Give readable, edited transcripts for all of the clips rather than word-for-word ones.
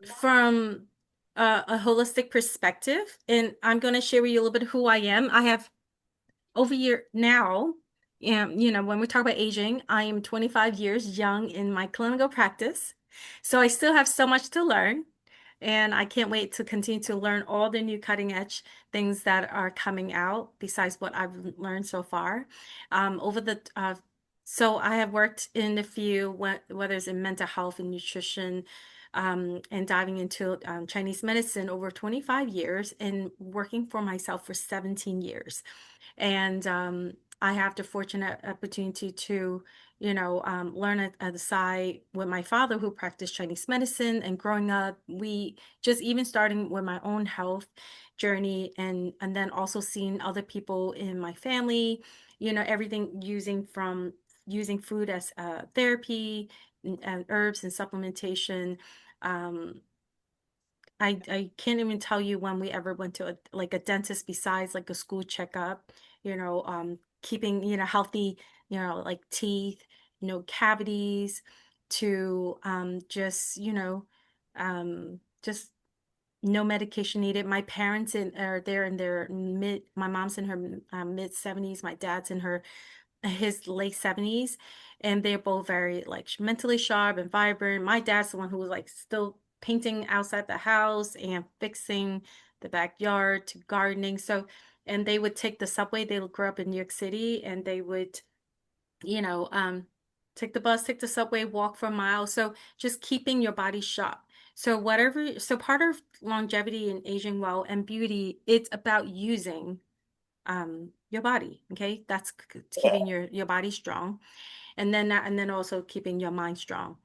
from a holistic perspective, and I'm going to share with you a little bit of who I am. I have over year now, and when we talk about aging, I am 25 years young in my clinical practice. So I still have so much to learn, and I can't wait to continue to learn all the new cutting edge things that are coming out besides what I've learned so far. Over the So I have worked in a few, whether it's in mental health and nutrition, and diving into Chinese medicine over 25 years and working for myself for 17 years. And I have the fortunate opportunity to, learn at the side with my father who practiced Chinese medicine. And growing up, we just even starting with my own health journey and then also seeing other people in my family, everything using food as therapy and herbs and supplementation. Um, I can't even tell you when we ever went to a dentist besides like a school checkup, keeping, healthy, like teeth, no cavities to just no medication needed. My parents are there in their my mom's in her mid 70s, my dad's in his late 70s, and they're both very like mentally sharp and vibrant. My dad's the one who was like still painting outside the house and fixing the backyard to gardening. So, and they would take the subway. They grew up in New York City, and they would, you know, um, take the bus, take the subway, walk for a mile. So just keeping your body sharp. So part of longevity and aging well and beauty, it's about using your body. Okay, that's keeping your body strong, and then also keeping your mind strong.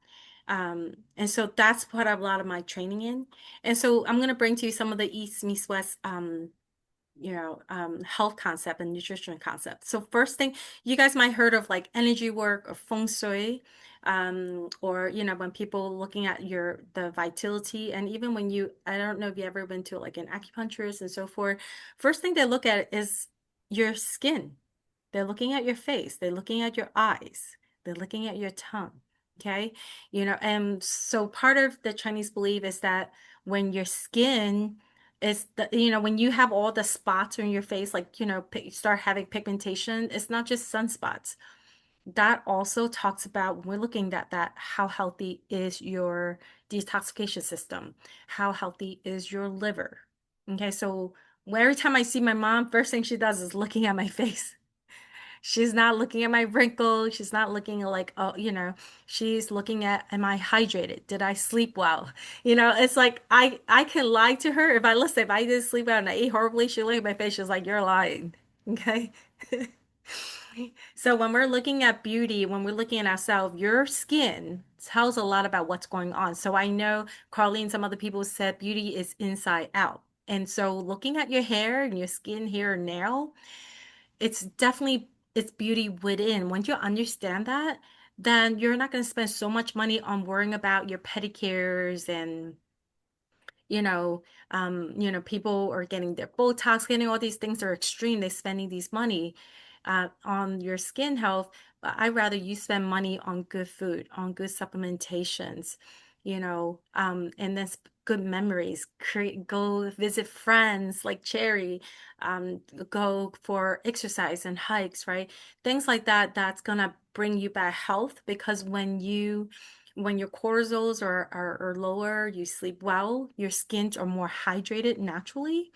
And so that's what a lot of my training in. And so I'm going to bring to you some of the East meets West health concept and nutrition concept. So first thing, you guys might heard of like energy work or feng shui, or when people looking at the vitality, and even when I don't know if you ever been to like an acupuncturist and so forth. First thing they look at is your skin. They're looking at your face. They're looking at your eyes. They're looking at your tongue. Okay. And so part of the Chinese belief is that when your skin when you have all the spots on your face, like, start having pigmentation, it's not just sunspots. That also talks about when we're looking at that, how healthy is your detoxification system? How healthy is your liver? Okay. So every time I see my mom, first thing she does is looking at my face. She's not looking at my wrinkles. She's not looking at like, oh, she's looking at, am I hydrated? Did I sleep well? It's like I can lie to her if I didn't sleep well and I ate horribly, she'll look at my face, she's like, you're lying. Okay. So when we're looking at beauty, when we're looking at ourselves, your skin tells a lot about what's going on. So I know Carly and some other people said beauty is inside out. And so looking at your hair and your skin here and now, it's definitely it's beauty within. Once you understand that, then you're not going to spend so much money on worrying about your pedicures and people are getting their Botox, getting all these things are extreme. They're spending these money on your skin health. But I'd rather you spend money on good food, on good supplementations, and then good memories. Go visit friends like Cherry, go for exercise and hikes, right? Things like that, that's gonna bring you back health because when your cortisols are lower, you sleep well, your skins are more hydrated naturally.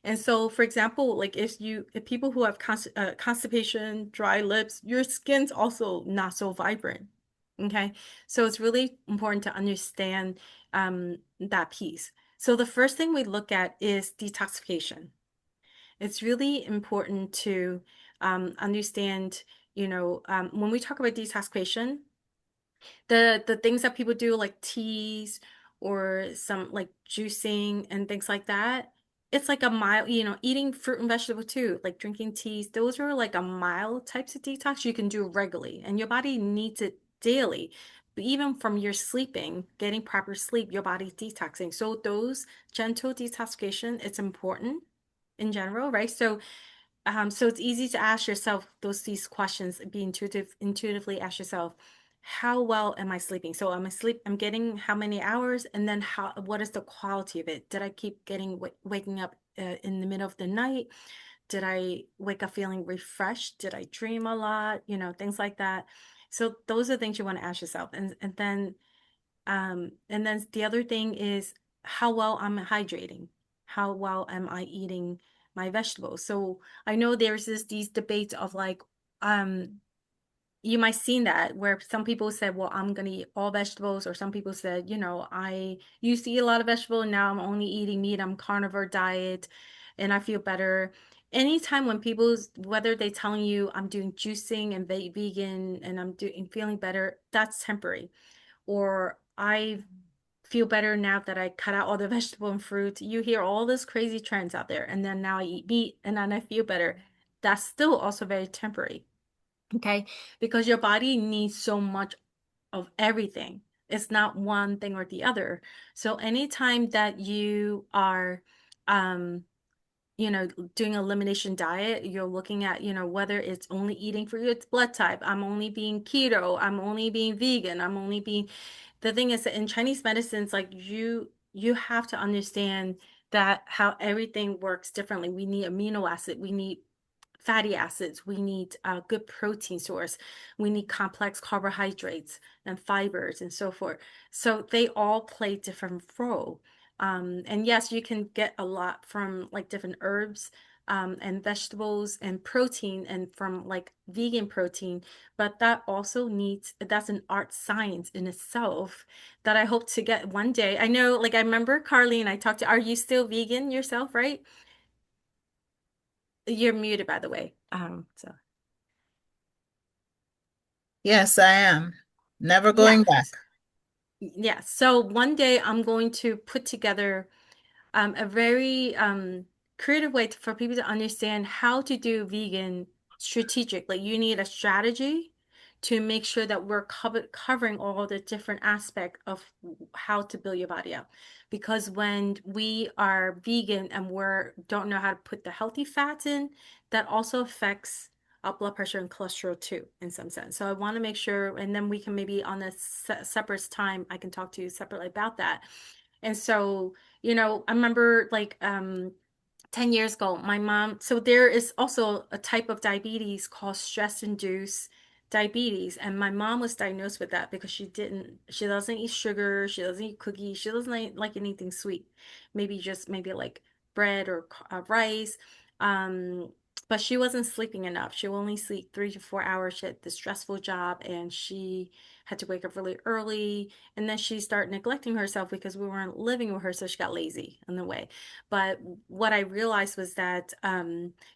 And so, for example, like if people who have constipation, dry lips, your skin's also not so vibrant. Okay. So it's really important to understand that piece. So the first thing we look at is detoxification. It's really important to understand, when we talk about detoxification, the things that people do like teas or some like juicing and things like that, it's like a mild, eating fruit and vegetable too, like drinking teas, those are like a mild types of detox you can do regularly and your body needs it daily. But even from your sleeping, getting proper sleep, your body's detoxing. So those gentle detoxification, it's important in general, right? So it's easy to ask yourself these questions, be intuitively ask yourself, how well am I sleeping? So I'm getting how many hours, and then what is the quality of it? Did I keep waking up in the middle of the night? Did I wake up feeling refreshed? Did I dream a lot? Things like that. So those are things you want to ask yourself. And then the other thing is how well I'm hydrating. How well am I eating my vegetables? So I know there's these debates of like, um, you might seen that where some people said, well, I'm gonna eat all vegetables, or some people said, I used to eat a lot of vegetable and now I'm only eating meat, I'm carnivore diet and I feel better. Anytime when whether they telling you I'm doing juicing and vegan and I'm doing feeling better, that's temporary. Or I feel better now that I cut out all the vegetable and fruit. You hear all those crazy trends out there, and then now I eat meat and then I feel better. That's still also very temporary. Okay. Because your body needs so much of everything. It's not one thing or the other. So anytime that you are, um, you know, doing elimination diet, you're looking at, whether it's only eating for your blood type. I'm only being keto. I'm only being vegan. The thing is that in Chinese medicine, it's like you have to understand that how everything works differently. We need amino acid. We need fatty acids, we need a good protein source, we need complex carbohydrates and fibers and so forth. So they all play different role. And yes, you can get a lot from like different herbs, and vegetables and protein and from like vegan protein, but that's an art science in itself that I hope to get one day. I know, like I remember Carlene, I talked to, are you still vegan yourself, right? You're muted, by the way. So Yes, I am. Never yeah. going back. Yeah. So one day I'm going to put together a very creative way for people to understand how to do vegan strategic. Like you need a strategy to make sure that we're covering all the different aspects of how to build your body up. Because when we are vegan and don't know how to put the healthy fats in, that also affects our blood pressure and cholesterol too, in some sense. So I want to make sure, and then we can maybe on a separate time, I can talk to you separately about that. And so, I remember like 10 years ago, my mom, so there is also a type of diabetes called stress-induced diabetes. And my mom was diagnosed with that because she doesn't eat sugar, she doesn't eat cookies, she doesn't like anything sweet. Maybe like bread or rice. Um, but she wasn't sleeping enough. She would only sleep 3 to 4 hours. She had the stressful job and she had to wake up really early. And then she started neglecting herself because we weren't living with her, so she got lazy in the way. But what I realized was that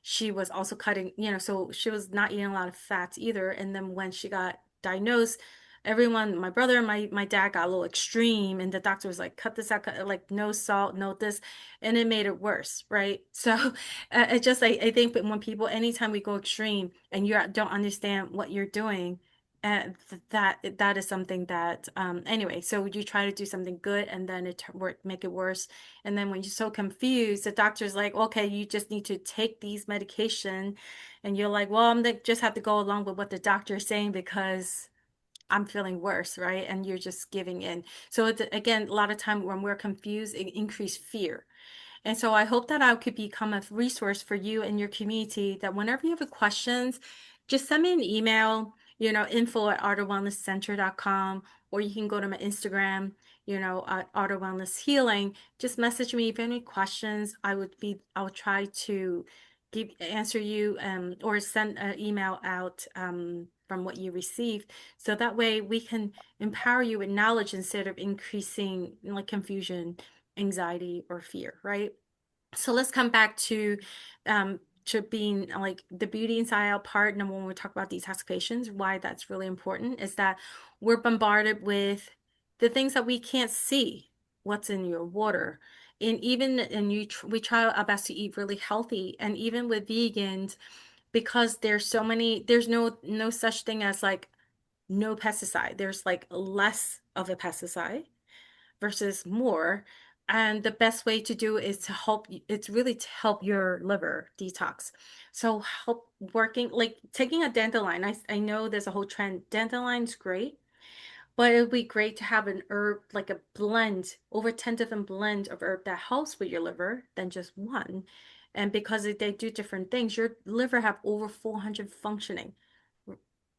she was also cutting, so she was not eating a lot of fats either. And then when she got diagnosed, everyone, my brother and my dad got a little extreme, and the doctor was like, cut this out, like no salt, no this, and it made it worse, right? So it just, I think that when people, anytime we go extreme and you don't understand what you're doing, that is something that anyway, so you try to do something good and then make it worse. And then when you're so confused, the doctor's like, okay, you just need to take these medication. And you're like, well, just have to go along with what the doctor is saying because I'm feeling worse, right? And you're just giving in. So it's, again, a lot of time when we're confused, it increase fear. And so I hope that I could become a resource for you and your community, that whenever you have questions, just send me an email, info@auto-wellness-center.com, or you can go to my Instagram, at Auto Wellness Healing. Just message me if you have any questions. I would try to answer you, or send an email out, from what you received. So that way we can empower you with knowledge instead of increasing like confusion, anxiety, or fear, right? So let's come back to being like the beauty inside out part. And when we talk about detoxifications, why that's really important is that we're bombarded with the things that we can't see, what's in your water. And even and we try our best to eat really healthy. And even with vegans, because there's no such thing as like no pesticide. There's like less of a pesticide versus more. And the best way to do is to it's really to help your liver detox. So help working, like taking a dandelion. I know there's a whole trend. Dandelion is great. But it would be great to have an herb, like a blend, over 10 different blend of herb that helps with your liver than just one. And because they do different things, your liver have over 400 functioning,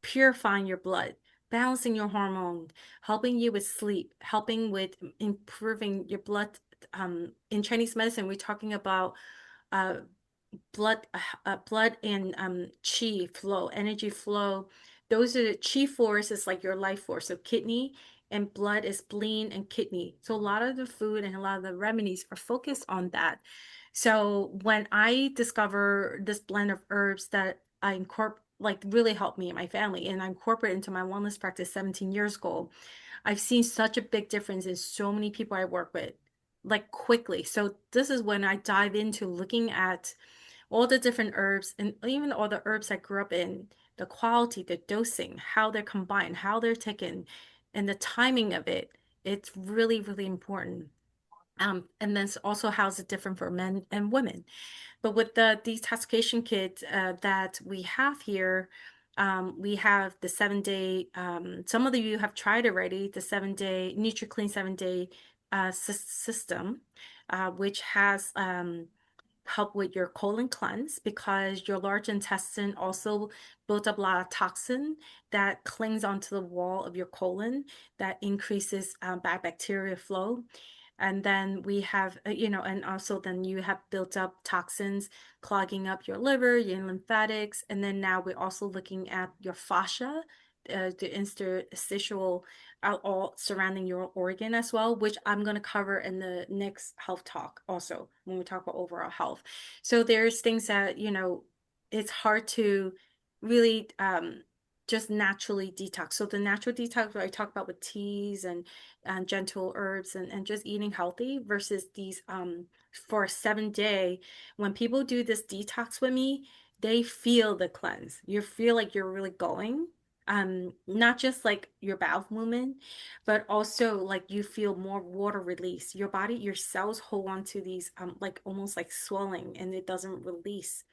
purifying your blood, balancing your hormone, helping you with sleep, helping with improving your blood. In Chinese medicine, we're talking about uh, blood and chi flow, energy flow. Those are the chi force is like your life force. So kidney and blood is spleen and kidney. So a lot of the food and a lot of the remedies are focused on that. So when I discover this blend of herbs that I incorporate, like really helped me and my family, and I incorporate into my wellness practice 17 years ago, I've seen such a big difference in so many people I work with, like quickly. So this is when I dive into looking at all the different herbs and even all the herbs I grew up in, the quality, the dosing, how they're combined, how they're taken, and the timing of it. It's really, really important. And then also how's it different for men and women. But with the detoxification kit that we have here, we have the 7 day, some of you have tried already, the 7 day, NutriClean 7 day system, which has help with your colon cleanse because your large intestine also built up a lot of toxin that clings onto the wall of your colon that increases bad bacteria flow. And then we have, and also then you have built up toxins clogging up your liver, your lymphatics. And then now we're also looking at your fascia, the interstitial all surrounding your organ as well, which I'm going to cover in the next health talk also when we talk about overall health. So there's things that, it's hard to really just naturally detox. So the natural detox I talk about with teas and gentle herbs and just eating healthy versus these for a 7 day, when people do this detox with me, they feel the cleanse. You feel like you're really going. Not just like your bowel movement, but also like you feel more water release. Your body, your cells hold on to these like almost like swelling and it doesn't release.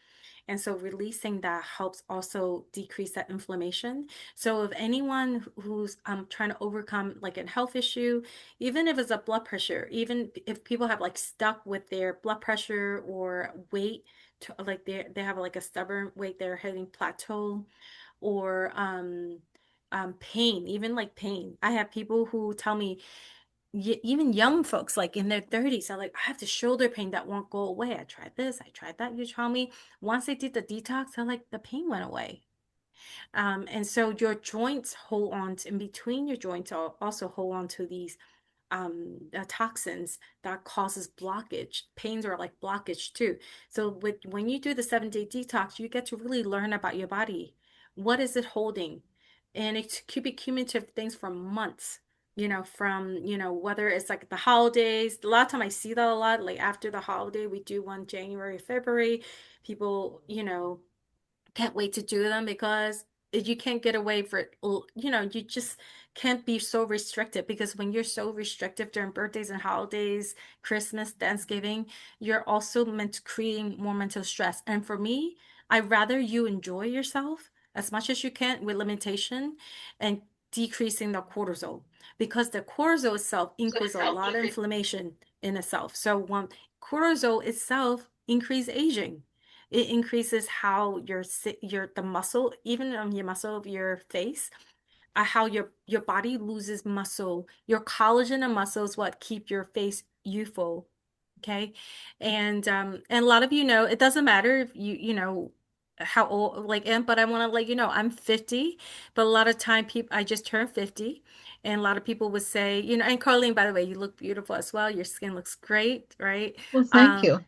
And so releasing that helps also decrease that inflammation. So if anyone who's trying to overcome like a health issue, even if it's a blood pressure, even if people have like stuck with their blood pressure or weight, like they have like a stubborn weight, they're hitting plateau or pain, even like pain. I have people who tell me, even young folks like in their 30s are like, I have the shoulder pain that won't go away. I tried this, I tried that. You tell me once they did the detox, they're like, the pain went away. And so your joints hold on to, in between your joints also hold on to these toxins that causes blockage. Pains are like blockage too. So when you do the 7 day detox, you get to really learn about your body. What is it holding? And it could be cumulative things for months. From, whether it's like the holidays. A lot of time I see that a lot. Like after the holiday, we do one January, February. People, can't wait to do them because you can't get away for it. You just can't be so restricted because when you're so restrictive during birthdays and holidays, Christmas, Thanksgiving, you're also meant creating more mental stress. And for me, I'd rather you enjoy yourself as much as you can with limitation and decreasing the cortisol because the cortisol itself increases a lot of inflammation in itself. So when cortisol itself increase aging, it increases how your the muscle, even on your muscle of your face, how your body loses muscle. Your collagen and muscle is what keep your face youthful. Okay. And a lot of it doesn't matter if how old like am, but I want to let you know I'm 50, but a lot of time people I just turned 50 and a lot of people would say, and Carlene, by the way, you look beautiful as well. Your skin looks great, right? Well, thank Um you.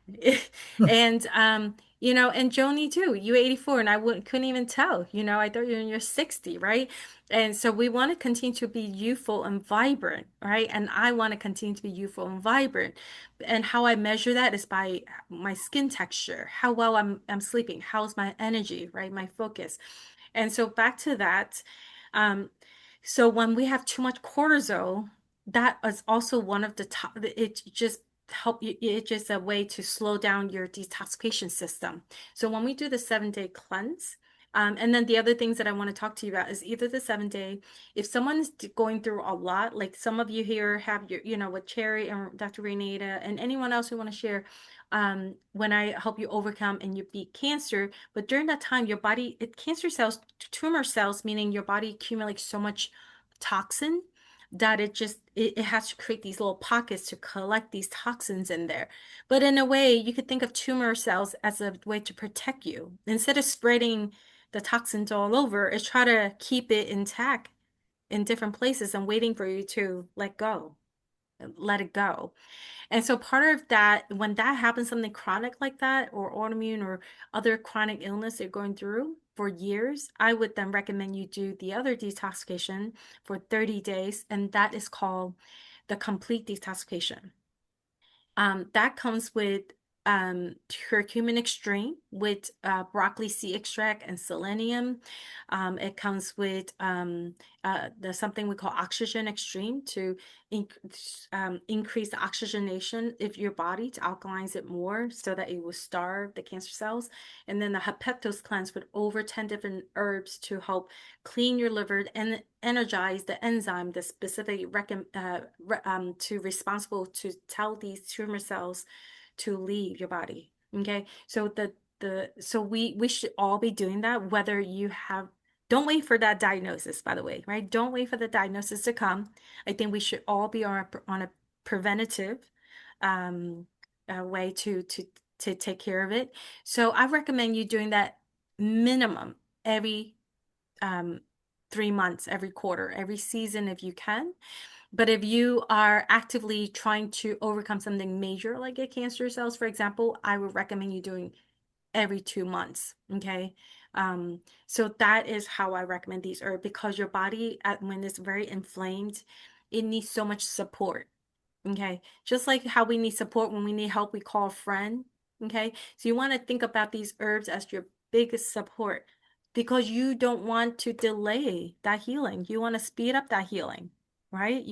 and Joni too, you 84 and I wouldn't couldn't even tell, I thought you were in your 60, right? And so we want to continue to be youthful and vibrant, right? And I want to continue to be youthful and vibrant. And how I measure that is by my skin texture, how well I'm sleeping, how's my energy, right? My focus. And so back to that. Um, so when we have too much cortisol, that is also one of the top, it just help you, it's just a way to slow down your detoxification system. So when we do the 7 day cleanse, And then the other things that I want to talk to you about is either the 7 day. If someone's going through a lot, like some of you here have your, with Cherry and Dr. Renata and anyone else who want to share, when I help you overcome and you beat cancer, but during that time, your body, cancer cells, tumor cells, meaning your body accumulates so much toxin that it has to create these little pockets to collect these toxins in there. But in a way, you could think of tumor cells as a way to protect you. Instead of spreading the toxins all over, is try to keep it intact in different places and waiting for you to let it go. And so part of that, when that happens, something chronic like that, or autoimmune or other chronic illness you're going through for years, I would then recommend you do the other detoxification for 30 days, and that is called the complete detoxification. That comes with curcumin extreme with broccoli seed extract and selenium. It comes with there's something we call oxygen extreme to increase the oxygenation of your body to alkalize it more so that it will starve the cancer cells. And then the hepatose cleanse with over 10 different herbs to help clean your liver and energize the enzyme that's specifically to responsible to tell these tumor cells to leave your body. Okay, so we should all be doing that. Whether you have, don't wait for that diagnosis, by the way, right? Don't wait for the diagnosis to come. I think we should all be on a preventative um, way to take care of it. So I recommend you doing that minimum every um, 3 months, every quarter, every season if you can. But if you are actively trying to overcome something major like a cancer cells, for example, I would recommend you doing every 2 months. Okay. So that is how I recommend these herbs because your body, when it's very inflamed, it needs so much support. Okay. Just like how we need support when we need help, we call a friend. Okay. So you want to think about these herbs as your biggest support because you don't want to delay that healing. You want to speed up that healing, right?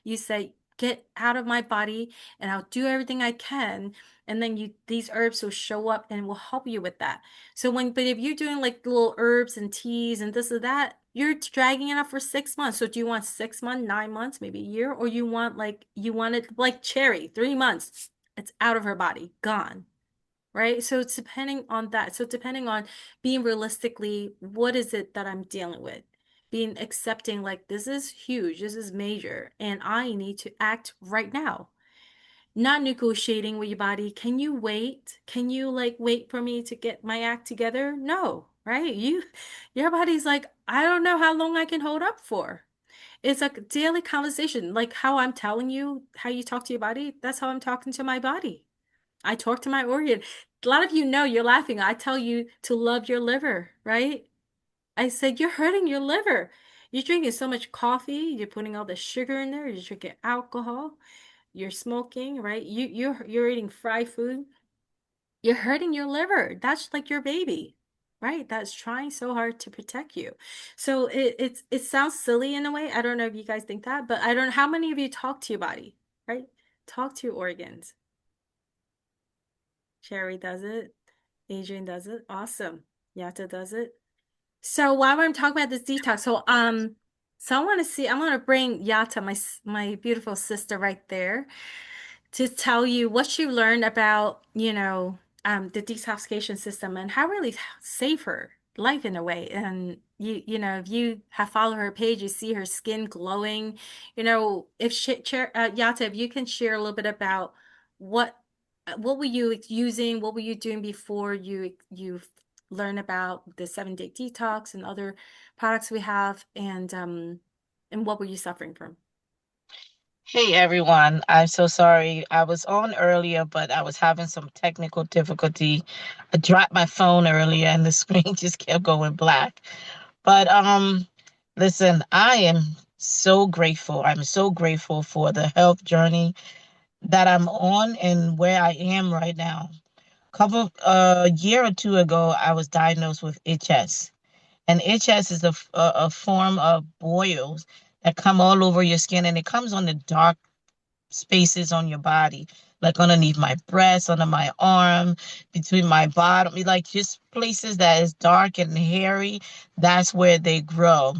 You say, get out of my body and I'll do everything I can. And then these herbs will show up and will help you with that. But if you're doing like little herbs and teas and this or that, you're dragging it out for 6 months. So do you want 6 months, 9 months, maybe a year, or you want it like Cherry, 3 months? It's out of her body, gone. Right? So it's depending on that. So depending on being realistically, what is it that I'm dealing with? Being accepting like this is huge, this is major, and I need to act right now. Not negotiating with your body. Can you wait? Can you like wait for me to get my act together? No, right? Your body's like, I don't know how long I can hold up for. It's a daily conversation. Like how I'm telling you how you talk to your body, that's how I'm talking to my body. I talk to my organ. A lot of you know you're laughing. I tell you to love your liver, right? I said, you're hurting your liver. You're drinking so much coffee, you're putting all the sugar in there, you're drinking alcohol, you're smoking, right? You're eating fried food. You're hurting your liver. That's like your baby, right? That's trying so hard to protect you. So it sounds silly in a way. I don't know if you guys think that, but I don't know how many of you talk to your body, right? Talk to your organs. Sherry does it. Adrian does it. Awesome. Yata does it. So while I'm talking about this detox, so I want to bring Yata, my beautiful sister right there, to tell you what she learned about, the detoxification system and how really save her life in a way. And if you have followed her page, you see her skin glowing. If Yata, if you can share a little bit about what what were you using, what were you doing before you learn about the 7 day detox and other products we have, and what were you suffering from? Hey everyone, I'm so sorry. I was on earlier, but I was having some technical difficulty. I dropped my phone earlier and the screen just kept going black. But listen, I am so grateful. I'm so grateful for the health journey that I'm on and where I am right now. A year or two ago, I was diagnosed with HS. And HS is a form of boils that come all over your skin, and it comes on the dark spaces on your body, like underneath my breast, under my arm, between my bottom, like just places that is dark and hairy. That's where they grow.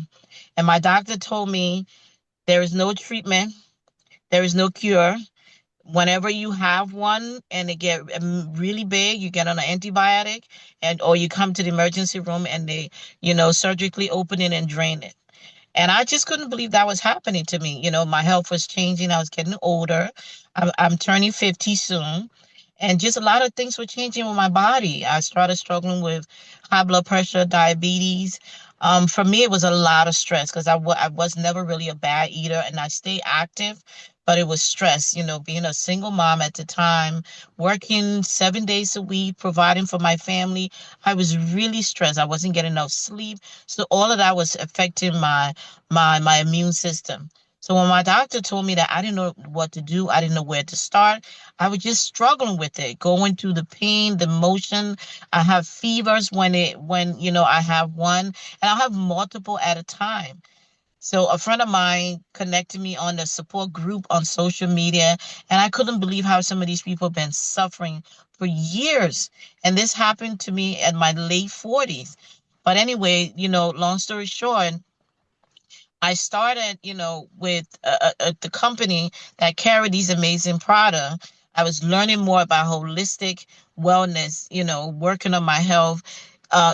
And my doctor told me there is no treatment, there is no cure. Whenever you have one and it get really big, you get on an antibiotic, and or you come to the emergency room and they, surgically open it and drain it. And I just couldn't believe that was happening to me. My health was changing. I was getting older. I'm turning 50 soon. And just a lot of things were changing with my body. I started struggling with high blood pressure, diabetes. For me, it was a lot of stress because I was never really a bad eater and I stay active, but it was stress, being a single mom at the time, working 7 days a week, providing for my family. I was really stressed. I wasn't getting enough sleep. So all of that was affecting my immune system. So when my doctor told me that I didn't know what to do, I didn't know where to start, I was just struggling with it, going through the pain, the motion. I have fevers when I have one, and I'll have multiple at a time. So a friend of mine connected me on the support group on social media, and I couldn't believe how some of these people have been suffering for years. And this happened to me at my late 40s. But anyway, long story short, I started, with the company that carried these amazing products. I was learning more about holistic wellness, working on my health,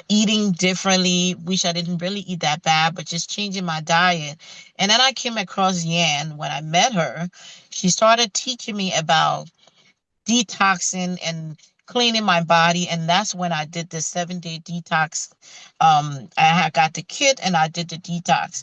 eating differently, which I didn't really eat that bad, but just changing my diet. And then I came across Yan when I met her. She started teaching me about detoxing and cleaning my body. And that's when I did the 7-day detox. I had got the kit and I did the detox.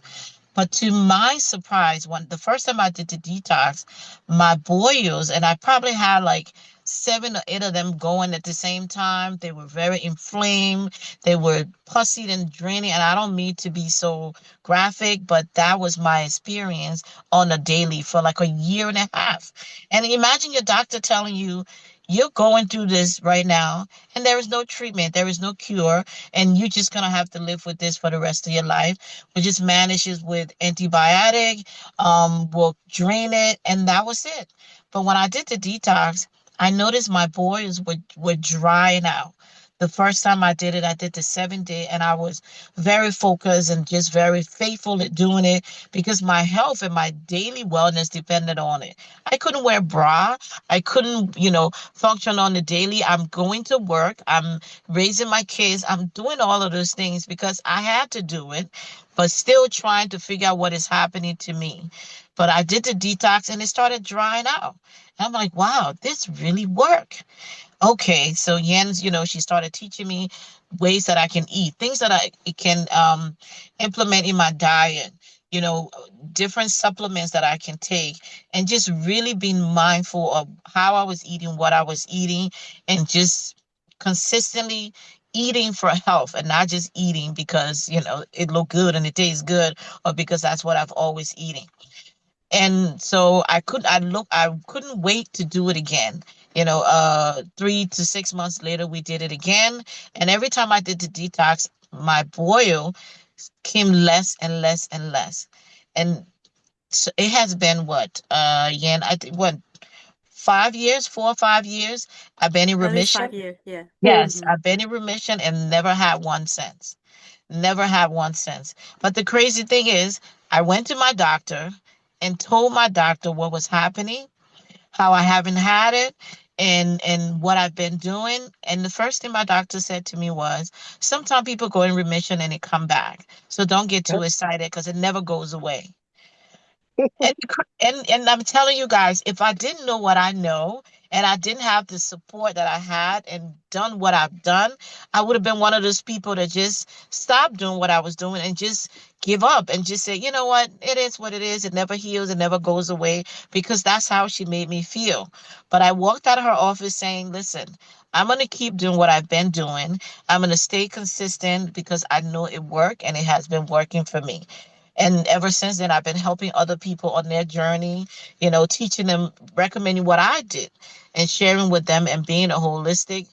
But to my surprise, when the first time I did the detox, my boils, and I probably had like 7 or 8 of them going at the same time. They were very inflamed. They were pussy and draining. And I don't mean to be so graphic, but that was my experience on a daily for like a year and a half. And imagine your doctor telling you, you're going through this right now, and there is no treatment, there is no cure, and you're just gonna have to live with this for the rest of your life. We just manages with antibiotic, will drain it, and that was it. But when I did the detox, I noticed my boils were drying out. The first time I did it, I did the 7 day, and I was very focused and just very faithful at doing it because my health and my daily wellness depended on it. I couldn't wear bra. I couldn't, function on the daily. I'm going to work. I'm raising my kids. I'm doing all of those things because I had to do it, but still trying to figure out what is happening to me. But I did the detox and it started drying out. And I'm like, wow, this really worked. Okay, so Yen's, she started teaching me ways that I can eat, things that I can implement in my diet, you know, different supplements that I can take, and just really being mindful of how I was eating, what I was eating, and just consistently eating for health and not just eating because, it looked good and it tastes good or because that's what I've always eating. And so I couldn't wait to do it again. 3 to 6 months later, we did it again. And every time I did the detox, my boil came less and less and less. And so it has been what, 5 years, 4 or 5 years, I've been in At least remission. 5 years. Yeah. Yes, Hmm. I've been in remission and never had one since. Never had one since. But the crazy thing is, I went to my doctor and told my doctor what was happening, how I haven't had it, and what I've been doing. And the first thing my doctor said to me was, sometimes people go in remission and they come back. So don't get too excited because it never goes away. And I'm telling you guys, if I didn't know what I know and I didn't have the support that I had and done what I've done, I would have been one of those people that just stopped doing what I was doing and just give up and just say, you know what, it is what it is. It never heals, it never goes away because that's how she made me feel. But I walked out of her office saying, listen, I'm going to keep doing what I've been doing. I'm going to stay consistent because I know it worked and it has been working for me. And ever since then, I've been helping other people on their journey, teaching them, recommending what I did and sharing with them and being a holistic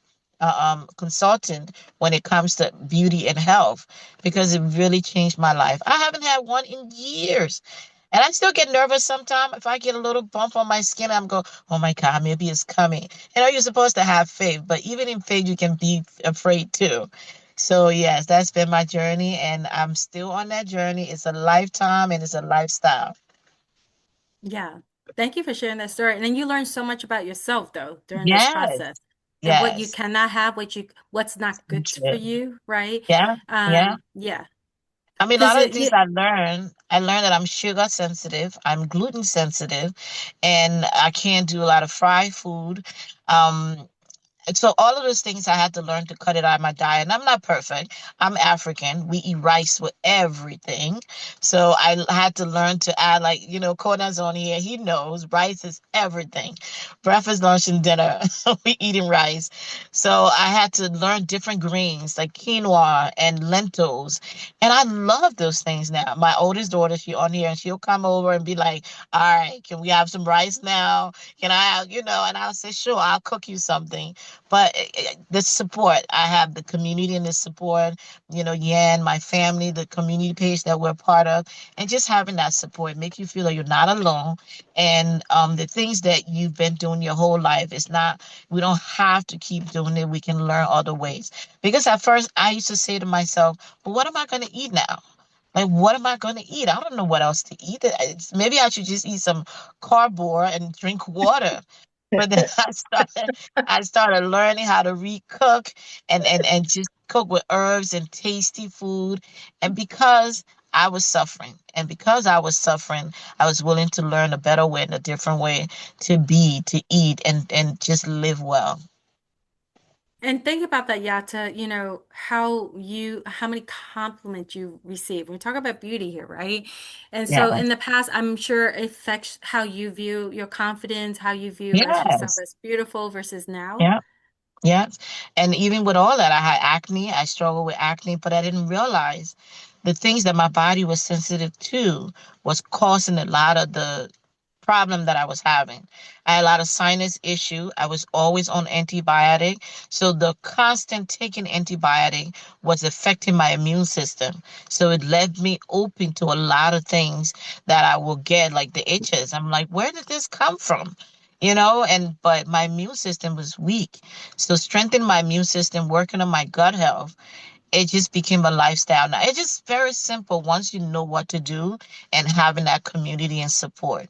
consultant when it comes to beauty and health because it really changed my life. I haven't had one in years. And I still get nervous sometimes. If I get a little bump on my skin, I'm go, oh my God, maybe it's coming. You're supposed to have faith, but even in faith, you can be afraid too. So yes, that's been my journey, and I'm still on that journey. It's a lifetime and it's a lifestyle. Yeah. Thank you for sharing that story. And then you learn so much about yourself though during this Yes, process and what you yes. cannot have, what's not So good for true. you, right? Yeah, yeah. Yeah. I mean, a Because lot of the things I learned that I'm sugar sensitive, I'm gluten sensitive, and I can't do a lot of fried food. Um, And so all of those things I had to learn to cut it out of my diet. And I'm not perfect. I'm African. We eat rice with everything. So I had to learn to add like, Cona's on here. He knows rice is everything. Breakfast, lunch, and dinner. We eating rice. So I had to learn different greens like quinoa and lentils. And I love those things now. My oldest daughter, she on here and she'll come over and be like, all right, can we have some rice now? Can I have, and I'll say, sure, I'll cook you something. But the support, I have the community and the support, Yan, my family, the community page that we're part of, and just having that support make you feel like you're not alone. And the things that you've been doing your whole life, it's not, we don't have to keep doing it. We can learn other ways. Because at first I used to say to myself, but what am I going to eat now? Like, what am I going to eat? I don't know what else to eat. Maybe I should just eat some cardboard and drink water. But then I started learning how to recook and just cook with herbs and tasty food. And because I was suffering, I was willing to learn a better way and a different way to be, to eat, and just live well. and think about that, Yata, how many compliments you receive. We talk about beauty here, right? And Yeah. so in the past, I'm sure it affects how you view your confidence, how you view as yourself Yes. as beautiful versus now. Yeah. Yes. And even with all that, I had acne. I struggled with acne, but I didn't realize the things that my body was sensitive to was causing a lot of the problem that I was having. I had a lot of sinus issue. I was always on antibiotic. So the constant taking antibiotic was affecting my immune system. So it left me open to a lot of things that I will get, like the itches. I'm like, where did this come from? But my immune system was weak. So strengthening my immune system, working on my gut health, it just became a lifestyle. Now it's just very simple once you know what to do and having that community and support.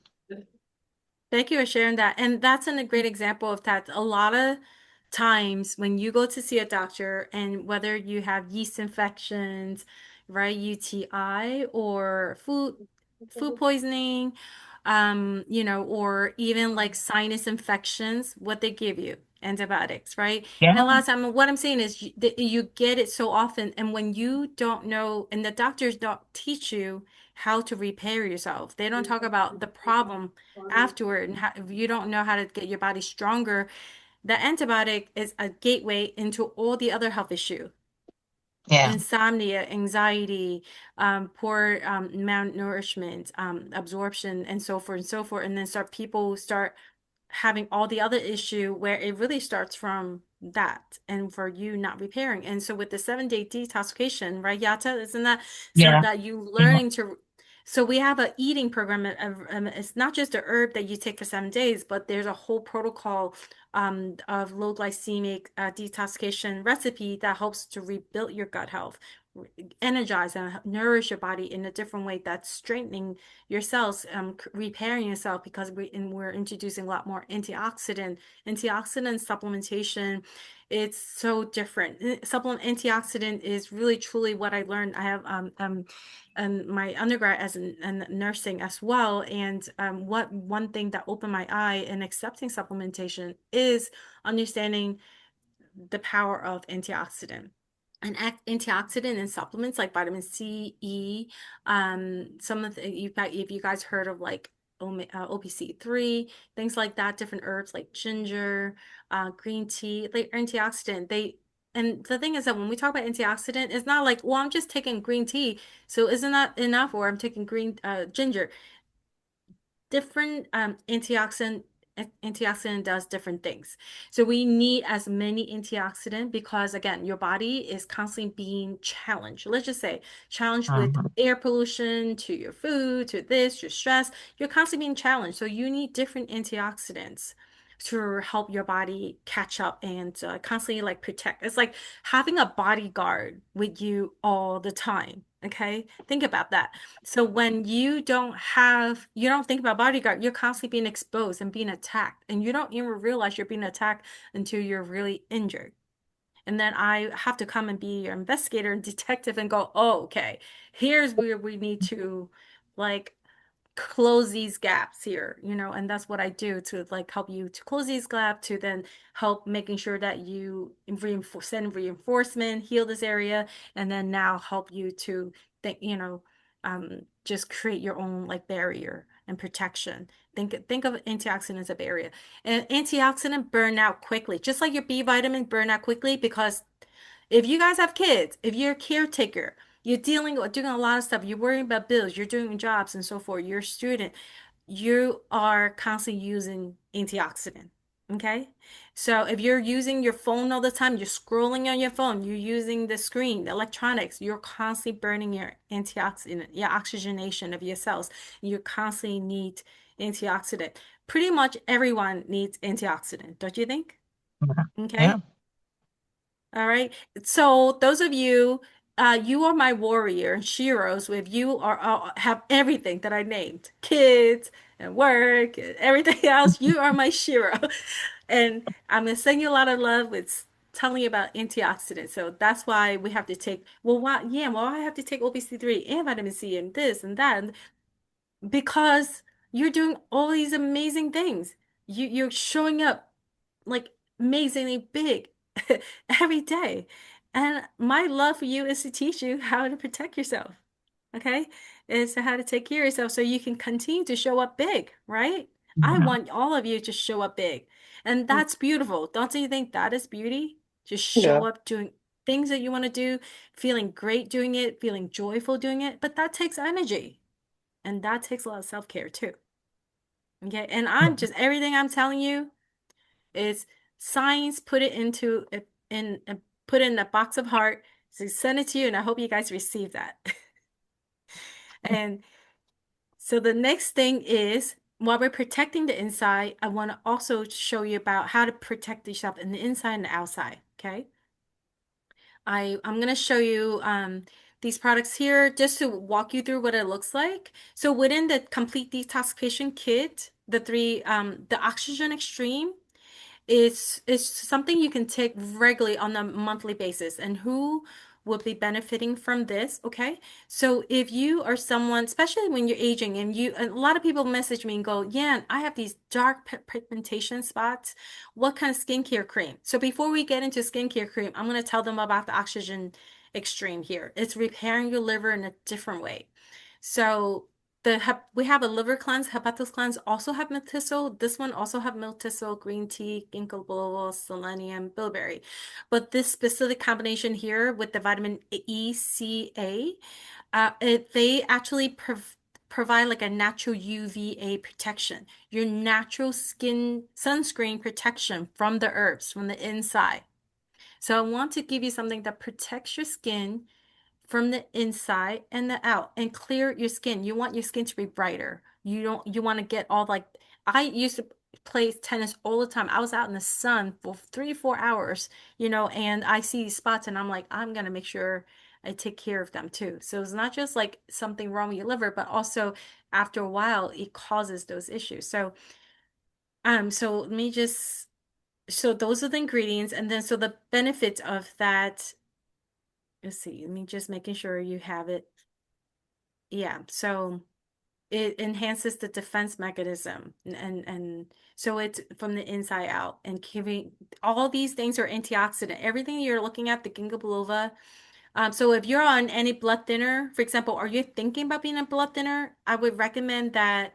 Thank you for sharing that. And that's a great example of that. A lot of times when you go to see a doctor and whether you have yeast infections, right, UTI or food poisoning, or even like sinus infections, what they give you, antibiotics, right? And a Yeah, lot of time, what I'm saying is that you get it so often, and when you don't know, and the doctors don't teach you how to repair yourself, they don't talk about the problem afterward and how, if you don't know how to get your body stronger, the antibiotic is a gateway into all the other health issue, yeah, insomnia, anxiety, poor malnourishment, absorption, and so forth and so forth. And then people start having all the other issue where it really starts from that and for you not repairing. And so with the 7-day detoxification, right, Yata, isn't that so yeah, that you yeah, learning to so we have a eating program. It's not just a herb that you take for 7 days, but there's a whole protocol of low glycemic detoxification recipe that helps to rebuild your gut health, energize and nourish your body in a different way that's strengthening your cells, repairing yourself because we're introducing a lot more antioxidant supplementation. It's so different. Supplement antioxidant is really truly what I learned. I have my undergrad as in nursing as well, and what one thing that opened my eye in accepting supplementation is understanding the power of antioxidant. And antioxidant and supplements like vitamin C, E, some of the, if you guys heard of like OPC3, things like that, different herbs like ginger, green tea, they antioxidant. And the thing is that when we talk about antioxidant, it's not like, well, I'm just taking green tea, so isn't that enough? Or I'm taking green ginger. Different antioxidant Antioxidant does different things. So we need as many antioxidant because again, your body is constantly being challenged. Let's just say challenged with Mhm. air pollution to your food, to this, your stress. You're constantly being challenged. So you need different antioxidants to help your body catch up and constantly like protect. It's like having a bodyguard with you all the time. Okay, think about that. So when you don't think about bodyguard, you're constantly being exposed and being attacked, and you don't even realize you're being attacked until you're really injured. And then I have to come and be your investigator and detective and go, oh, okay, here's where we need to like close these gaps here, and that's what I do to like help you to close these gaps to then help making sure that you send reinforcement, heal this area, and then now help you to think, just create your own like barrier and protection. Think of antioxidants as a barrier. And antioxidant burn out quickly, just like your B vitamin burn out quickly because if you guys have kids, if you're a caretaker, you're dealing with doing a lot of stuff, you're worrying about bills, you're doing jobs and so forth, you're a student, you are constantly using antioxidant. Okay? So if you're using your phone all the time, you're scrolling on your phone, you're using the screen, the electronics, you're constantly burning your antioxidant, your oxygenation of your cells. You constantly need antioxidant. Pretty much everyone needs antioxidant, don't you think? Yeah. Okay? Yeah. All right. So those of you, you are my warrior and sheroes. If you are have everything that I named, kids and work and everything else, you are my shero. And I'm gonna send you a lot of love with telling you about antioxidants. So that's why we have to take, well, why, yeah, well, I have to take OPC3 and vitamin C and this and that because you're doing all these amazing things. You're showing up like amazingly big every day. And my love for you is to teach you how to protect yourself. Okay? Is how to take care of yourself so you can continue to show up big, right? I Mhm. want all of you to show up big. And that's beautiful. Don't you think that is beauty? Just show Yeah. up doing things that you want to do, feeling great doing it, feeling joyful doing it. But that takes energy. And that takes a lot of self-care too. Okay. And I'm Yeah. just everything I'm telling you is science put it into put it in a box of heart. So send it to you, and I hope you guys receive that. And so the next thing is while we're protecting the inside, I want to also show you about how to protect yourself in the inside and the outside. Okay. I'm going to show you these products here just to walk you through what it looks like. So within the complete detoxification kit, the Oxygen Extreme, it's something you can take regularly on a monthly basis. And who will be benefiting from this? Okay. So if you are someone, especially when you're aging and a lot of people message me and go, yeah, I have these dark pigmentation spots. What kind of skincare cream? So before we get into skincare cream, I'm going to tell them about the Oxygen Extreme here. It's repairing your liver in a different way. So we have a liver cleanse, hepatic cleanse, also have miltitol. This one also have miltitol, green tea, ginkgo biloba, selenium, bilberry. But this specific combination here with the vitamin E, C, A, they actually provide like a natural UVA protection, your natural skin sunscreen protection from the herbs, from the inside. So I want to give you something that protects your skin from the inside and the out and clear your skin. You want your skin to be brighter. You want to get all like, I used to play tennis all the time. I was out in the sun for 3 or 4 hours, and I see these spots and I'm like, I'm gonna make sure I take care of them too. So it's not just like something wrong with your liver, but also after a while it causes those issues. So let me just, so those are the ingredients, and then so the benefits of that, let's see, let me just making sure you have it. Yeah, so it enhances the defense mechanism and so it's from the inside out and giving all these things are antioxidant. Everything you're looking at, the ginkgo biloba. So if you're on any blood thinner, for example, are you thinking about being a blood thinner? I would recommend that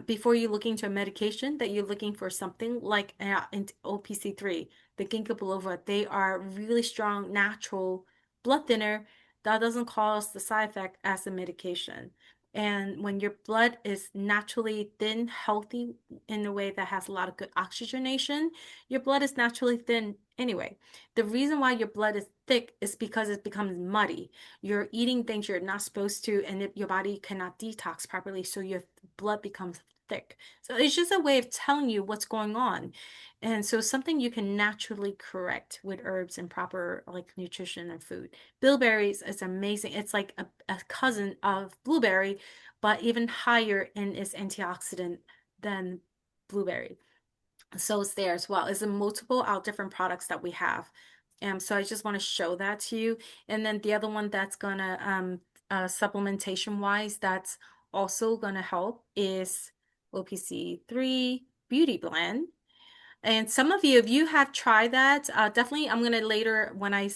before you look into a medication, that you're looking for something like OPC3, the ginkgo biloba. They are really strong, natural blood thinner that doesn't cause the side effect as a medication. And when your blood is naturally thin, healthy in a way that has a lot of good oxygenation, your blood is naturally thin anyway. The reason why your blood is thick is because it becomes muddy. You're eating things you're not supposed to, and your body cannot detox properly, so your blood becomes thick. So it's just a way of telling you what's going on. And so something you can naturally correct with herbs and proper like nutrition and food. Bilberries is amazing. It's like a cousin of blueberry, but even higher in its antioxidant than blueberry. So it's there as well. It's a multiple out different products that we have. So I just want to show that to you. And then the other one that's gonna supplementation wise, that's also gonna help is OPC3 Beauty Blend. And some of you, if you have tried that, definitely I'm gonna later when I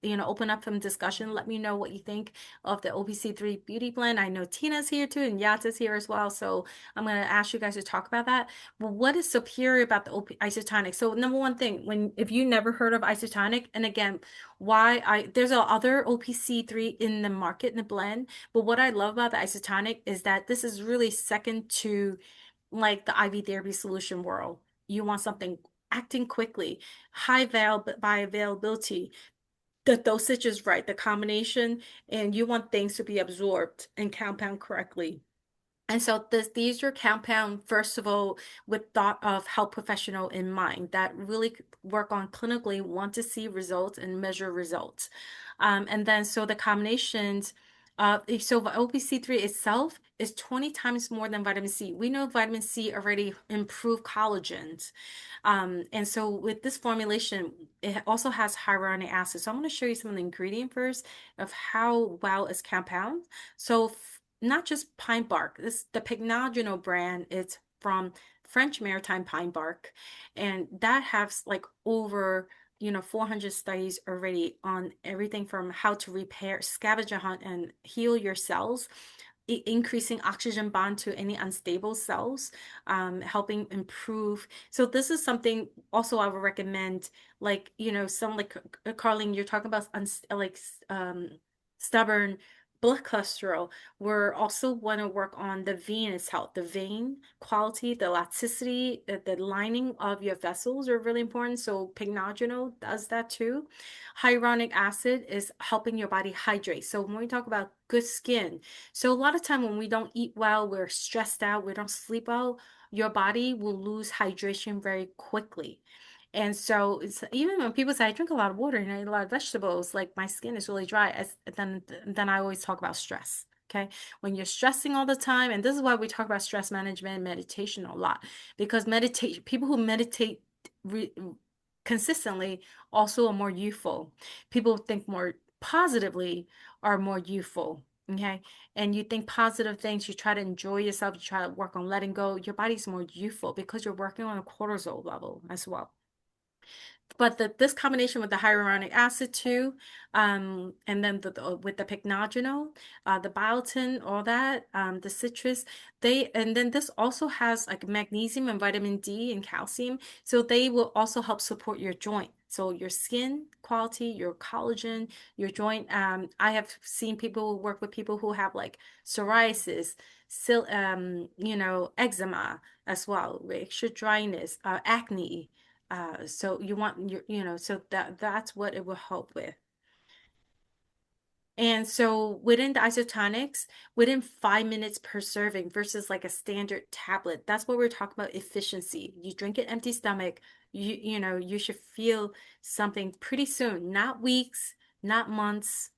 open up some discussion, let me know what you think of the OPC3 Beauty Blend. I know Tina's here too, and Yata's here as well. So I'm gonna ask you guys to talk about that. Well, what is superior about the isotonic? So number one thing, when if you never heard of isotonic, and again, why there's a other OPC3 in the market in the blend, but what I love about the isotonic is that this is really second to like the IV therapy solution world. You want something acting quickly, high bioavailability. The dosage is right, the combination, and you want things to be absorbed and compound correctly. And so these are compound, first of all, with thought of health professional in mind that really work on clinically, want to see results and measure results. And then so the combinations, so OPC3 itself is 20 times more than vitamin C. We know vitamin C already improve collagens. And so with this formulation, it also has hyaluronic acid. So I'm going to show you some of the ingredient first of how well it's compound. So not just pine bark. This the Pignaginol brand. It's from French maritime pine bark, and that has like over 400 studies already on everything from how to repair, scavenger hunt, and heal your cells, increasing oxygen bond to any unstable cells, helping improve. So this is something also I would recommend, like, some like Carlene, you're talking about stubborn blood cholesterol. We're also want to work on the venous health, the vein quality, the elasticity, the lining of your vessels are really important. So Pignaginol does that too. Hyaluronic acid is helping your body hydrate. So when we talk about good skin, so a lot of time when we don't eat well, we're stressed out, we don't sleep well, your body will lose hydration very quickly. And so it's even when people say I drink a lot of water and I eat a lot of vegetables, like my skin is really dry, then I always talk about stress. Okay. When you're stressing all the time, and this is why we talk about stress management and meditation a lot, because meditation, people who meditate re consistently also are more youthful. People who think more positively are more youthful. Okay. And you think positive things, you try to enjoy yourself, you try to work on letting go, your body's more youthful because you're working on a cortisol level as well. But this combination with the hyaluronic acid too, and then with the pycnogenol, the biotin, all that, the citrus, and then this also has like magnesium and vitamin D and calcium, so they will also help support your joint. So your skin quality, your collagen, your joint. I have seen people work with people who have like psoriasis, eczema as well, extra dryness, acne. So you want so that's what it will help with. And so within the isotonics, within 5 minutes per serving versus like a standard tablet, that's what we're talking about efficiency. You drink it empty stomach, you should feel something pretty soon, not weeks, not months,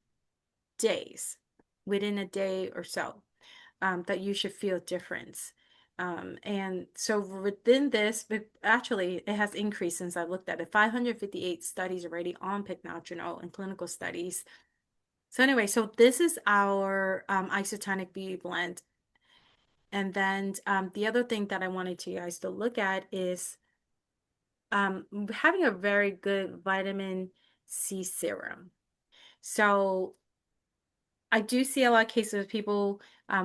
days, within a day or so, that you should feel difference. And so within this, actually, it has increased since I looked at it. 558 studies already on pycnogenol and clinical studies. So anyway, so this is our isotonic beauty blend. And then the other thing that I wanted you guys to look at is having a very good vitamin C serum. So I do see a lot of cases of people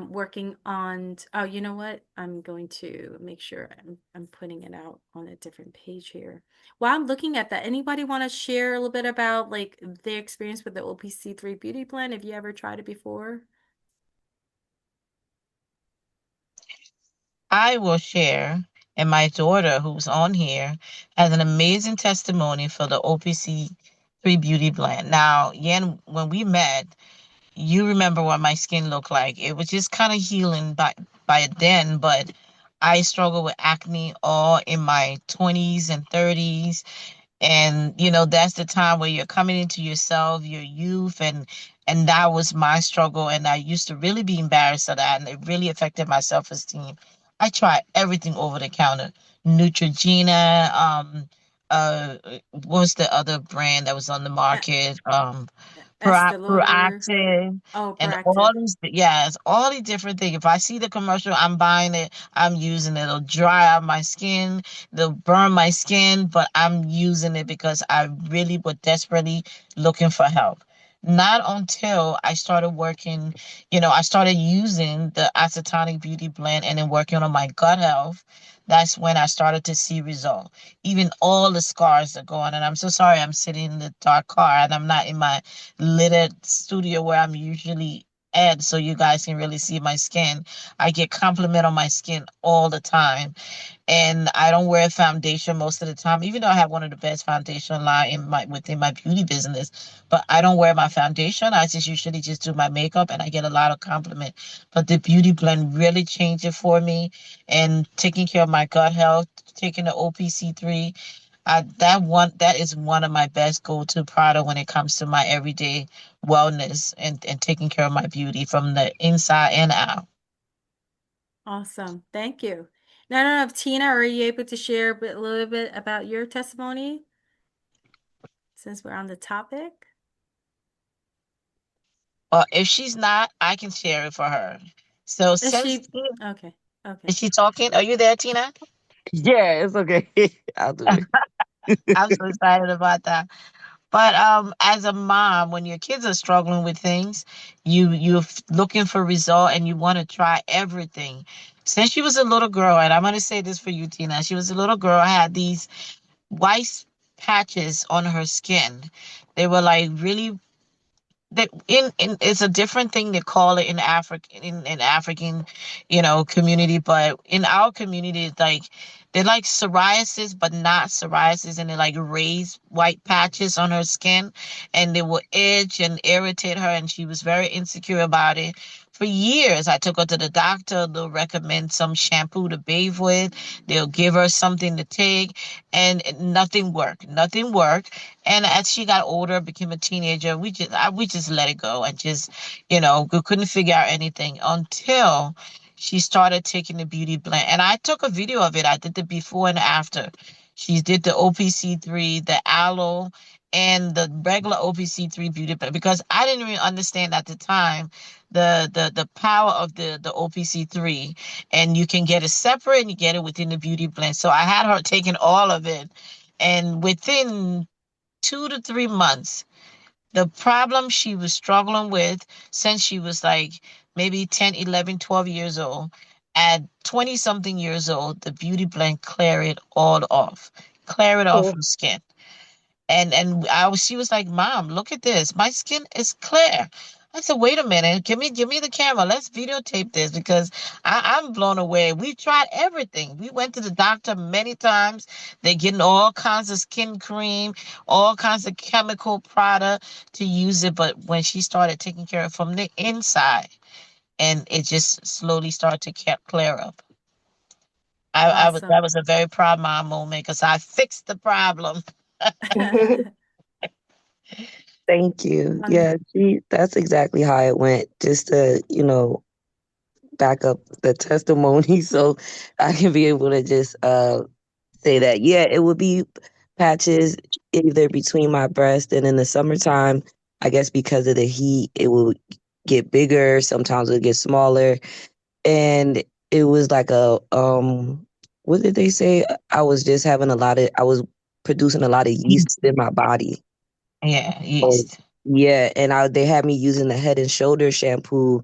working on, oh, you know what? I'm going to make sure I'm putting it out on a different page here. While I'm looking at that, anybody want to share a little bit about like their experience with the OPC3 Beauty Blend? Have you ever tried it before? I will share, and my daughter, who's on here, has an amazing testimony for the OPC3 Beauty Blend. Now, Yen, when we met, you remember what my skin looked like. It was just kind of healing by then, but I struggled with acne all in my 20s and 30s. And that's the time where you're coming into yourself, your youth, and that was my struggle. And I used to really be embarrassed of that, and it really affected my self-esteem. I tried everything over the counter. Neutrogena, what's the other brand that was on the E- market? Estee Lauder. Proactive, Oh, and all proactive. these, yes, all these different things. If I see the commercial, I'm buying it, I'm using it. It'll dry out my skin, they'll burn my skin, but I'm using it because I really was desperately looking for help. Not until I started working, I started using the acetonic beauty blend and then working on my gut health. That's when I started to see result. Even all the scars are gone. And I'm so sorry I'm sitting in the dark car and I'm not in my littered studio where I'm usually at, so you guys can really see my skin. I get compliment on my skin all the time, and I don't wear foundation most of the time, even though I have one of the best foundation line within my beauty business. But I don't wear my foundation. I just usually just do my makeup, and I get a lot of compliment. But the beauty blend really changed it for me, and taking care of my gut health, taking the OPC3. That is one of my best go-to product when it comes to my everyday wellness and taking care of my beauty from the inside and out. Awesome. Thank you. Now, I don't know if Tina, are you able to share a little bit about your testimony since we're on the topic? Or if she's not, I can share it for her. So Is since she? Okay. Okay. is she talking? Are you there, Tina? Yeah, it's okay. I'll do it. I'm so excited about that. But as a mom, when your kids are struggling with things, you're looking for result and you want to try everything. Since she was a little girl, and I'm gonna say this for you, Tina, she was a little girl, had these white patches on her skin. They were like really that in it's a different thing they call it in African community, but in our community it's like they're like psoriasis but not psoriasis, and they're like raised white patches on her skin, and they will itch and irritate her, and she was very insecure about it. For years I took her to the doctor. They'll recommend some shampoo to bathe with, they'll give her something to take, and nothing worked. And as she got older, became a teenager, we just let it go and just, we couldn't figure out anything until she started taking the beauty blend. And I took a video of it. I did the before and after. She did the OPC3, the aloe, and the regular OPC3 beauty blend because I didn't even understand at the time the power of the OPC3. And you can get it separate and you get it within the beauty blend. So I had her taking all of it. And within 2 to 3 months, the problem she was struggling with since she was like maybe 10, 11, 12 years old, at 20 something years old, the beauty blend clear it all off, clear it off Oh. her skin. She was like, "Mom, look at this. My skin is clear." I said, "Wait a minute. Give me the camera. Let's videotape this because I'm blown away. We tried everything. We went to the doctor many times. They're getting all kinds of skin cream, all kinds of chemical product to use it. But when she started taking care of it from the inside, and it just slowly started to clear up. That Awesome. was a very proud mom moment because I fixed the problem. Thank you. Wonderful. Yeah, that's exactly how it went. Just to, back up the testimony so I can be able to just say that, yeah, it would be patches either between my breast and in the summertime, I guess because of the heat, it will get bigger, sometimes it'll get smaller. And it was like what did they say? I was producing a lot of yeast Yeast. in my body. Yeah, Oh, yeast. yeah, and they had me using the Head and Shoulder shampoo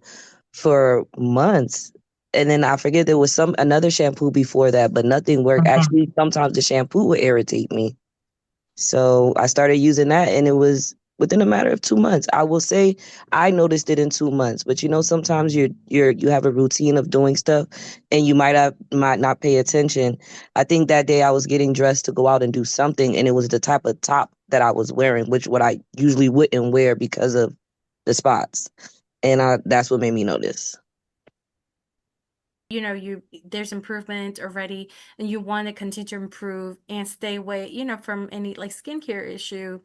for months. And then I forget there was some another shampoo before that, but nothing worked. Mhm. Actually, sometimes the shampoo would irritate me. So I started using that and it was within a matter of 2 months. I will say I noticed it in 2 months, but sometimes you have a routine of doing stuff and you might not pay attention. I think that day I was getting dressed to go out and do something, and it was the type of top that I was wearing, which what I usually wouldn't wear because of the spots. And that's what made me notice. You there's improvement already and you want to continue to improve and stay away, from any like skincare issue.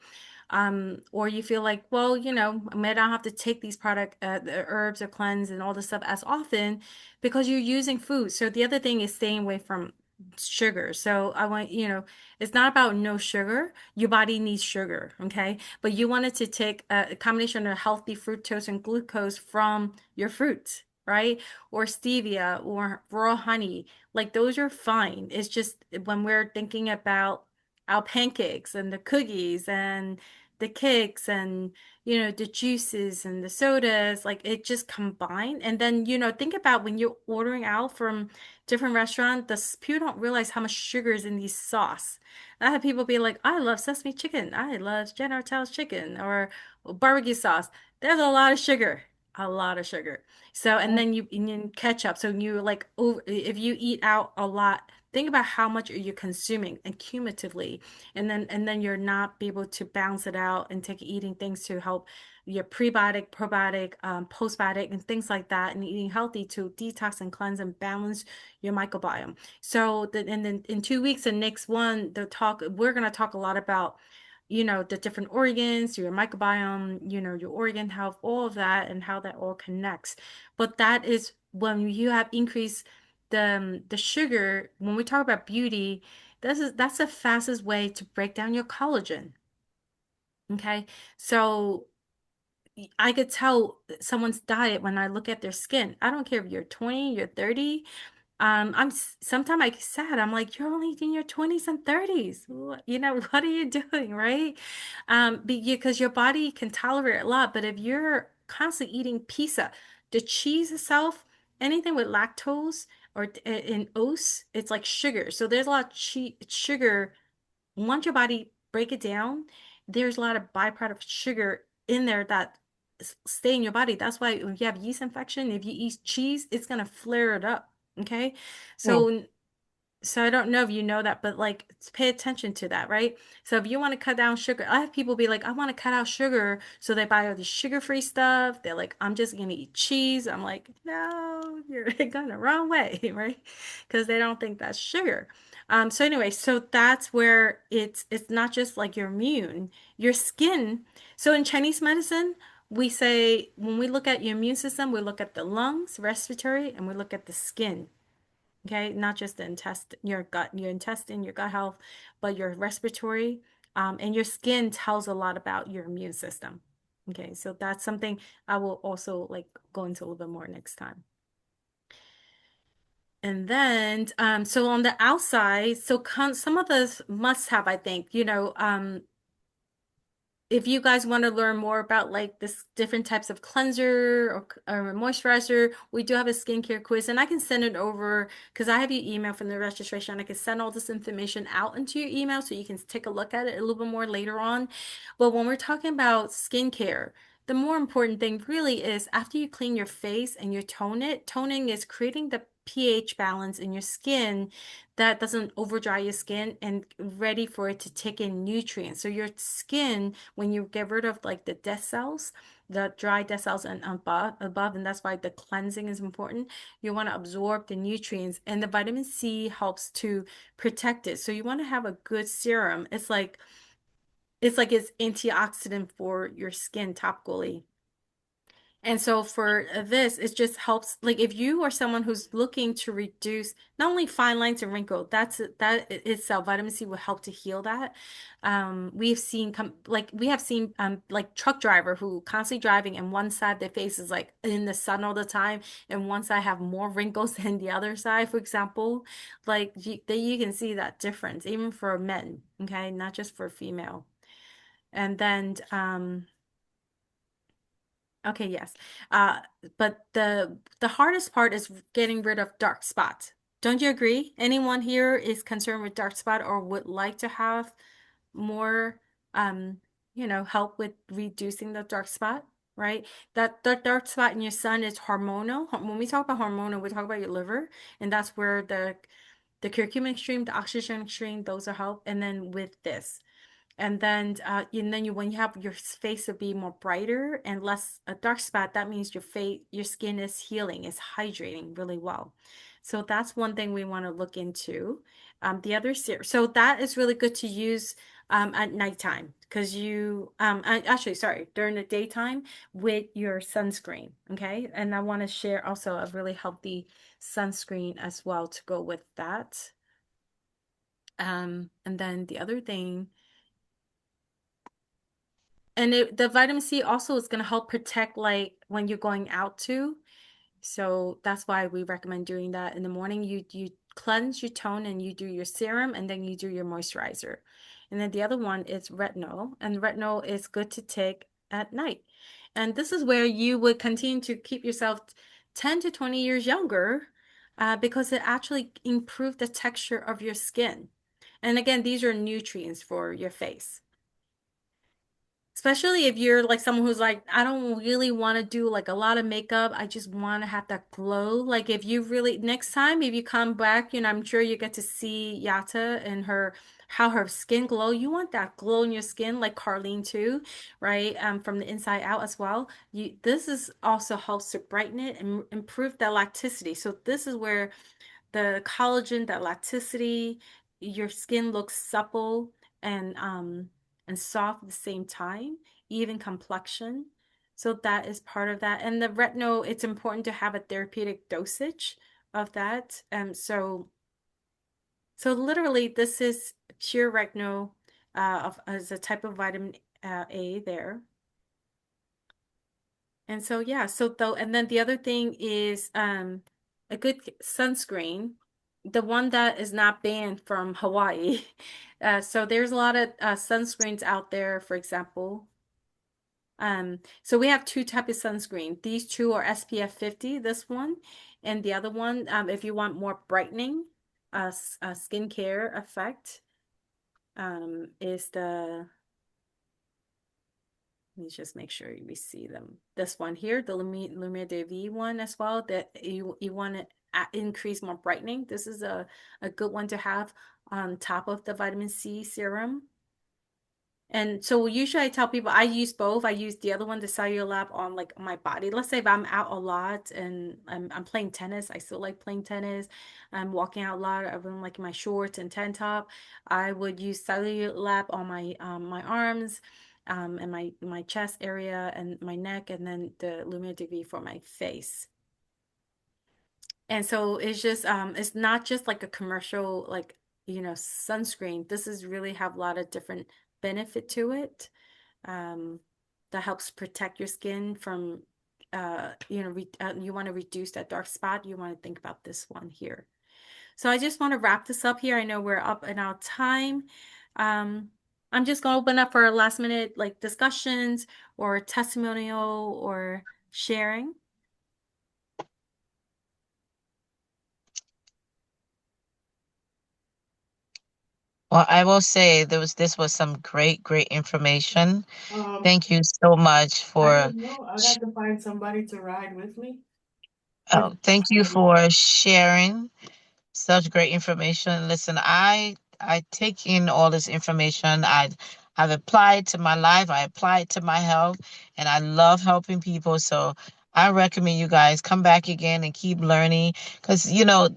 Or you feel like, well, I may not have to take these the herbs or cleanse and all this stuff as often because you're using food. So the other thing is staying away from sugar. So I want, it's not about no sugar. Your body needs sugar, okay? But you wanted to take a combination of healthy fructose and glucose from your fruits, right? Or stevia or raw honey. Like those are fine. It's just when we're thinking about our pancakes and the cookies and the cakes and the juices and the sodas, like it just combined. And then think about when you're ordering out from different restaurants, people don't realize how much sugar is in these sauce. I have people be like, I love sesame chicken, I love General Tso's chicken or barbecue sauce. There's a lot of sugar. So, and then and then ketchup. So you like over, if you eat out a lot, think about how much are you consuming and cumulatively, and then you're not be able to balance it out and take eating things to help your prebiotic, probiotic, postbiotic, and things like that, and eating healthy to detox and cleanse and balance your microbiome. So, and then in 2 weeks, the next one, we're gonna talk a lot about the different organs, your microbiome, your organ health, all of that, and how that all connects. But that is when you have increased the sugar, when we talk about beauty, that's the fastest way to break down your collagen. Okay. So I could tell someone's diet when I look at their skin. I don't care if you're 20, you're 30. Sometimes I get sad. I'm like, you're only in your 20s and 30s. What are you doing, right? Because your body can tolerate a lot, but if you're constantly eating pizza, the cheese itself, anything with lactose or in oats, it's like sugar. So there's a lot of sugar. Once your body break it down, there's a lot of byproduct sugar in there that stay in your body. That's why if you have yeast infection, if you eat cheese, it's gonna flare it up. Okay. Hmm. So I don't know if you know that, but like pay attention to that, right? So if you want to cut down sugar, I have people be like, I want to cut out sugar. So they buy all the sugar-free stuff. They're like, I'm just gonna eat cheese. I'm like, no, you're going the wrong way, right? Because they don't think that's sugar. So anyway, so that's where it's not just like your immune, your skin. So in Chinese medicine, we say when we look at your immune system, we look at the lungs, respiratory, and we look at the skin. Okay, not just the intestine, your intestine, your gut health, but your respiratory, and your skin tells a lot about your immune system. Okay, so that's something I will also like go into a little bit more next time. And then, so on the outside, some of the must have, I think, if you guys want to learn more about like this different types of cleanser or moisturizer, we do have a skincare quiz and I can send it over because I have your email from the registration. I can send all this information out into your email so you can take a look at it a little bit more later on. But when we're talking about skincare, the more important thing really is after you clean your face and you tone it, toning is creating the pH balance in your skin that doesn't over dry your skin and ready for it to take in nutrients. So your skin, when you get rid of like the dead cells, the dry dead cells and above, and that's why the cleansing is important. You want to absorb the nutrients, and the vitamin C helps to protect it. So you want to have a good serum. It's antioxidant for your skin topically. And so for this, it just helps. Like if you are someone who's looking to reduce not only fine lines and wrinkle, itself, vitamin C will help to heal that. We've seen we have seen like truck driver who constantly driving and one side their face is like in the sun all the time, and one side have more wrinkles than the other side, for example. Like you can see that difference even for men, okay, not just for female. And then okay, yes. Uh, but the hardest part is getting rid of dark spots. Don't you agree? Anyone here is concerned with dark spot or would like to have more? help with reducing the dark spot, right? That dark spot in your sun is hormonal. When we talk about hormonal, we talk about your liver, and that's where the curcumin extreme, the oxygen extreme, those are help. And then with this. And then when you have your face will be more brighter and less a dark spot, that means your skin is healing, is hydrating really well. So that's one thing we want to look into. The other so that is really good to use at nighttime because actually, sorry, during the daytime with your sunscreen. Okay. And I want to share also a really healthy sunscreen as well to go with that. And then the other thing, and the vitamin C also is going to help protect like when you're going out too. So that's why we recommend doing that in the morning. You cleanse, you tone, and you do your serum, and then you do your moisturizer. And then the other one is retinol, and retinol is good to take at night. And this is where you would continue to keep yourself 10 to 20 years younger, because it actually improves the texture of your skin. And again, these are nutrients for your face. Especially if you're like someone who's like, I don't really want to do like a lot of makeup. I just want to have that glow. Like if you really next time if you come back, I'm sure you get to see Yata and how her skin glow. You want that glow in your skin, like Carlene too, right? From the inside out as well. This is also helps to brighten it and improve the elasticity. So this is where the collagen, that elasticity, your skin looks supple and soft at the same time, even complexion. So that is part of that. And the retinol, it's important to have a therapeutic dosage of that. So literally this is pure retinol as a type of vitamin A there. And so yeah, so though and then the other thing is a good sunscreen, the one that is not banned from Hawaii. So there's a lot of sunscreens out there, for example. So we have two type of sunscreen. These two are SPF 50, this one, and the other one, if you want more brightening, skincare effect, is let me just make sure we see them. This one here, the Lumiere de Vie one as well, that you want to increase more brightening. This is a good one to have on top of the vitamin C serum. And so usually I tell people I use both. I use the other one, the Cellular Lab, on like my body. Let's say if I'm out a lot and I'm playing tennis, I still like playing tennis. I'm walking out a lot. I've been like my shorts and tank top. I would use Cellular Lab on my arms, and my chest area and my neck, and then the Lumiere UV for my face. And so it's just it's not just like a commercial like sunscreen. This is really have a lot of different benefit to it, um, that helps protect your skin from you want to reduce that dark spot. You want to think about this one here. So I just want to wrap this up here. I know we're up in our time. Um, I'm just gonna open up for last minute like discussions or testimonial or sharing. Well, I will say this was some great information. Um, Thank you so much I for don't know. I'd have to find somebody to ride with me. I oh, just thank you somebody. for sharing such great information. Listen, I take in all this information. I've applied to my life. I applied to my health, and I love helping people. So I recommend you guys come back again and keep learning because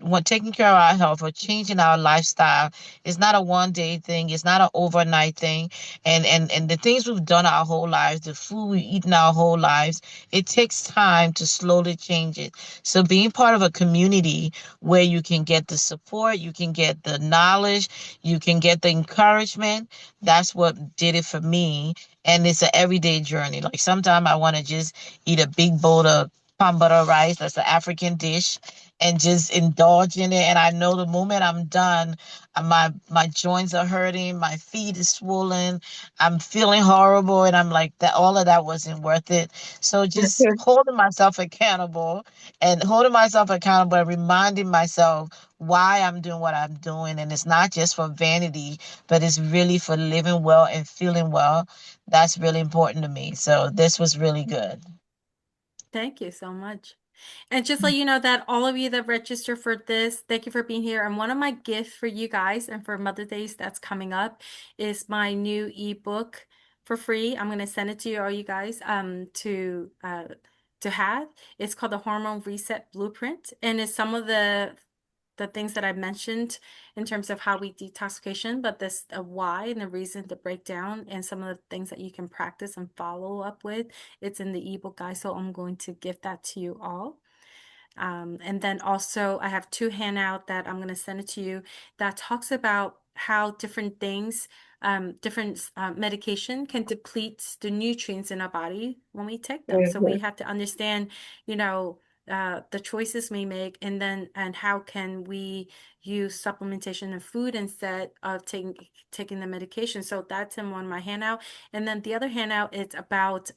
when taking care of our health or changing our lifestyle is not a one day thing. It's not an overnight thing. And the things we've done our whole lives, the food we've eaten our whole lives, it takes time to slowly change it. So being part of a community where you can get the support, you can get the knowledge, you can get the encouragement. That's what did it for me. And it's an everyday journey. Like sometimes I want to just eat a big bowl of palm butter rice. That's an African dish. and just indulge in it. And I know the moment I'm done, my joints are hurting, my feet is swollen, I'm feeling horrible, and I'm like that all of that wasn't worth it. So just holding myself accountable and reminding myself why I'm doing what I'm doing. And it's not just for vanity, but it's really for living well and feeling well. That's really important to me. So this was really good. Thank you so much. And just let you know that all of you that register for this, thank you for being here. And one of my gifts for you guys and for Mother Days that's coming up is my new ebook for free. I'm gonna send it to you, all you guys, to have. It's called the Hormone Reset Blueprint, and it's some of the things that I mentioned in terms of how we detoxification, but this why and the reason to break down and some of the things that you can practice and follow up with. It's in the ebook, guys. So I'm going to give that to you all. And then also I have two handout that I'm going to send it to you that talks about how different things, different medication can deplete the nutrients in our body when we take them. So we Mhm. have to understand, you know, the choices we make, and then and how can we use supplementation and food instead of taking the medication. So that's in one of my handout. And then the other handout is about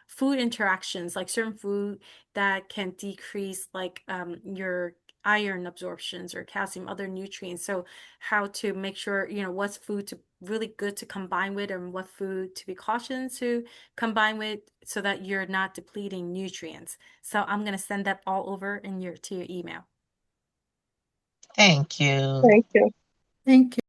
food interactions, like certain food that can decrease like your iron absorptions or calcium, other nutrients. So how to make sure, you know, what's food to really good to combine with and what food to be cautious to combine with so that you're not depleting nutrients. So I'm going to send that all over in your to your email. Thank you. Thank you. Thank you.